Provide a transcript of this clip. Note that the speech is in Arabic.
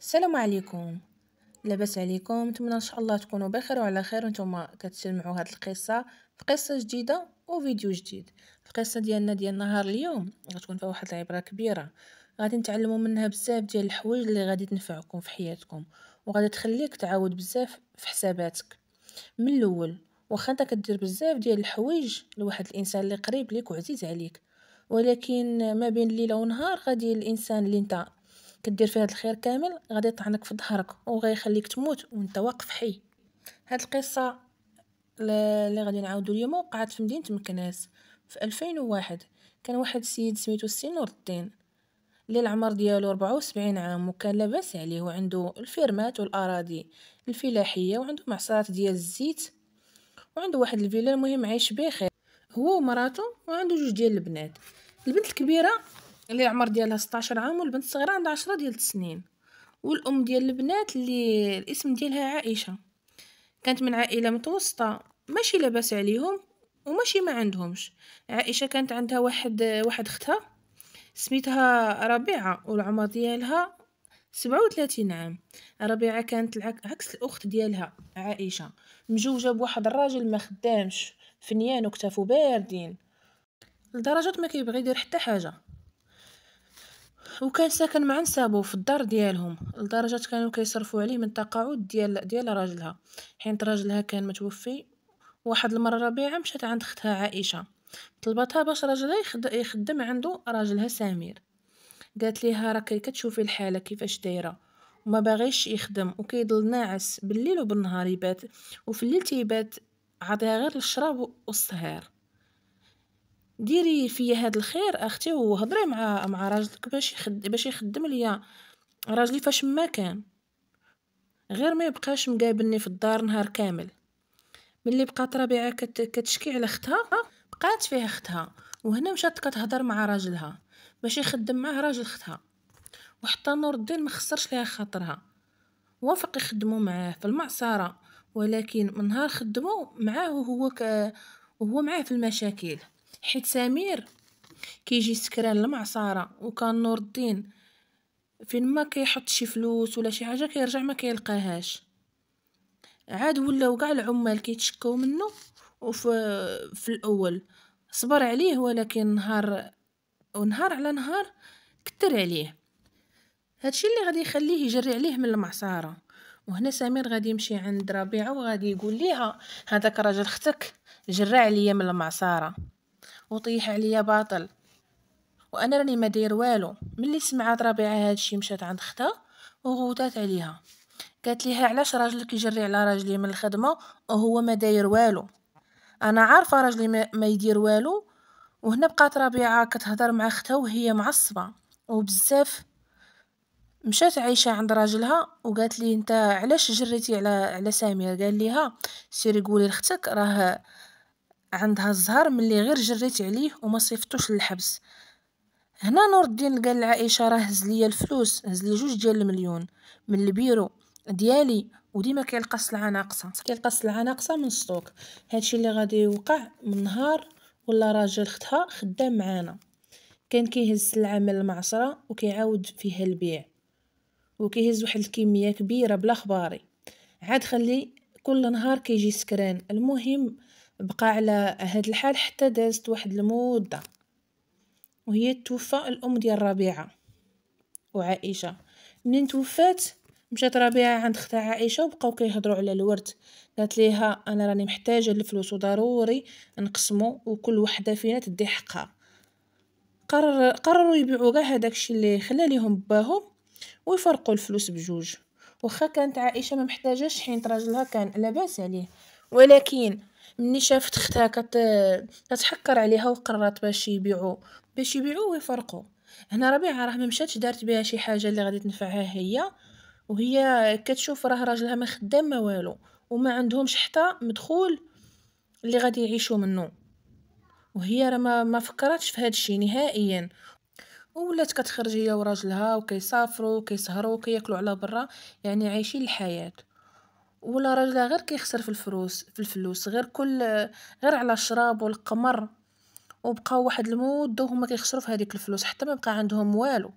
السلام عليكم. لاباس عليكم؟ نتمنى ان شاء الله تكونوا بخير وعلى خير وانتم كتسمعوا هذه القصه في قصه جديده وفيديو جديد. القصه ديالنا ديال نهار اليوم غتكون فيها واحد العبره كبيره، غادي نتعلموا منها بزاف ديال الحوايج اللي غادي تنفعكم في حياتكم وغادي تخليك تعاود بزاف في حساباتك. من الاول، واخا انت كدير بزاف ديال الحوايج لواحد الانسان اللي قريب ليك وعزيز عليك، ولكن ما بين الليله ونهار غادي الانسان اللي انت كدير فيه هاد الخير كامل غادي يطعنك في ظهرك وغيخليك تموت وانت واقف حي. هاد القصه اللي غادي نعاودو اليوم وقعت في مدينه مكناس في 2001. كان واحد السيد سميتو السي نور الدين اللي العمر ديالو 74 عام، وكان لاباس عليه وعنده الفيرمات والاراضي الفلاحيه وعنده معصرات ديال الزيت وعنده واحد الفيلا. المهم عايش بخير هو ومراته، وعنده جوج ديال البنات. البنت الكبيره اللي العمر ديالها 16 عام والبنت الصغيره عندها 10 ديال السنين. والام ديال البنات اللي الاسم ديالها عائشه كانت من عائله متوسطه، ماشي لاباس عليهم وماشي ما عندهمش. عائشه كانت عندها واحد اختها سميتها ربيعه والعمر ديالها 37 عام. ربيعه كانت عكس الاخت ديالها عائشه، مجوجه بواحد الراجل ما خدامش فنيان وكتافو باردين لدرجه ما كيبغي يدير حتى حاجه، وكان ساكن مع نسابو في الدار ديالهم لدرجه كانوا كيصرفوا عليه من تقاعد ديال راجلها، حين راجلها كان متوفي. واحد المره ربيعه مشات عند اختها عائشه، طلبتها باش راجلها يخدم عنده راجلها سمير. قالت ليها راكي كتشوفي الحاله كيفاش دايره وما باغيش يخدم وكيضل ناعس بالليل وبالنهار يبات، وفي الليل تيبات عطيها غير الشراب والسهر. ديري فيا هاد الخير اختي وهضري مع راجلك باش يخدم ليا راجلي فاش ما كان، غير ما يبقاش مقابلني في الدار نهار كامل. ملي بقات ربيعه كتشكي على اختها بقات فيها اختها، وهنا مشات كتهضر مع راجلها باش يخدم معاه راجل اختها. وحتى نور الدين ما خسرش ليها خاطرها، وافق يخدموا معاه في المعصره، ولكن من نهار خدموا معاه وهو معاه في المشاكل، حيت سمير كيجي سكران المعصره. وكان نور الدين فين ما كيحط شي فلوس ولا شي حاجه كيرجع ما كيلقاهاش. عاد ولاو كاع العمال كيتشكاو منه، في الاول صبر عليه، ولكن نهار على نهار كتر عليه. هادشي اللي غادي يخليه يجري عليه من المعصره. وهنا سمير غادي يمشي عند ربيعه وغادي يقول ليها هذاك راجل اختك جرى عليا من المعصره وطيح عليا باطل، وانا راني ما داير والو. ملي سمعت ربيعه هادشي مشات عند اختها وغوتات عليها، قالت ليها علاش راجلك يجري على راجلي من الخدمه وهو ما داير والو؟ انا عارفه راجلي ما يدير والو. وهنا بقات ربيعه كتهضر مع اختها وهي معصبه وبزاف. مشات عايشه عند راجلها وقالت لي انت علاش جريتي على سمير؟ قال ليها سيري قولي لاختك راه عندها الزهر ملي غير جريت عليه وما صيفطوش للحبس. هنا نور الدين قال لعائشه راه هز ليا الفلوس، هز لي 2 مليون من البيرو ديالي وديما كيلقص العناقصه من ستوك. هادشي اللي غادي يوقع من نهار ولا راجل اختها خدام معانا، كان كيهز السلعه من المعصره وكيعاود فيها البيع، وكيهز واحد الكميه كبيره بلا خباري. عاد خلي كل نهار كيجي سكران. المهم بقى على هاد الحال حتى دازت واحد المده وهي توفى الام ديال ربيعه وعائشه. منين توفات مشات ربيعه عند اختها عائشه وبقاو كيهضروا على الورث. قالت ليها انا راني محتاجه الفلوس وضروري نقسمو وكل وحده فينا تدي حقها. قرروا يبيعوا كاع هذاك الشيء اللي خلى ليهم باهم ويفرقوا الفلوس بجوج. واخا كانت عائشه ما محتاجاش حين راجلها كان لاباس عليه، ولكن مني شافت اختها كتحكر عليها وقررت باش يبيعوا ويفرقوا. هنا ربيعه راه ما مشاتش دارت بها شي حاجه اللي غادي تنفعها هي، وهي كتشوف راه راجلها ما خدام ما والو وما عندهمش حتى مدخول اللي غادي يعيشوا منه، وهي راه ما فكرتش في هذا الشيء نهائيا. ولات كتخرج هي وراجلها وكيسافروا وكيسهروا وكياكلوا على برا، يعني عايشين الحياه. ولا راجلها غير كيخسر في الفلوس غير على الشراب والقمر. وبقاو واحد المده وهما كيخسروا في هذيك الفلوس حتى ما بقى عندهم والو.